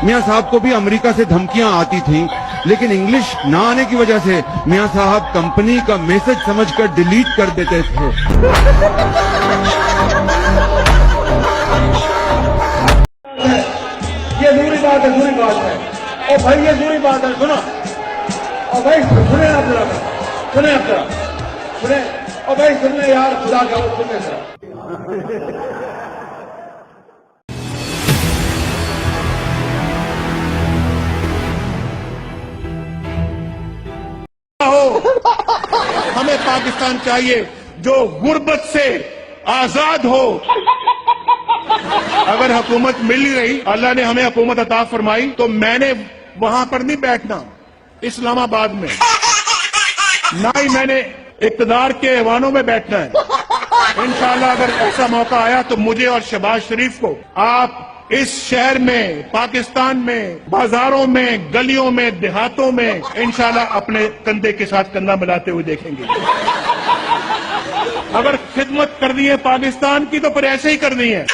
मियां साहब को भी अमेरिका से धमकियां आती थीं, लेकिन इंग्लिश ना आने की वजह से मियां साहब कंपनी का मैसेज समझकर डिलीट कर देते थे। ये दूरी बात है, दूरी बात है। ओ भाई ये दूरी बात है, सुनो। ओ भाई सुने आप जरा, सुने आप जरा, सुने। ओ भाई सुनने यार, खुदा का वो सुनने जरा। हमें पाकिस्तान चाहिए जो गुर्बत से आजाद हो। अगर हुकूमत मिल ही रही, अल्लाह ने हमें हुकूमत अता फरमाई, तो मैंने वहां पर नहीं बैठना इस्लामाबाद में, ना ही मैंने इक्तदार के ऐवानों में बैठना है। इंशाअल्लाह अगर ऐसा मौका आया तो मुझे और शहबाज शरीफ को आप इस शहर में, पाकिस्तान में, बाजारों में, गलियों में, देहातों में इंशाअल्लाह अपने कंधे के साथ कंधा मिलाते हुए देखेंगे। अगर खिदमत करनी है पाकिस्तान की तो फिर ऐसे ही करनी है।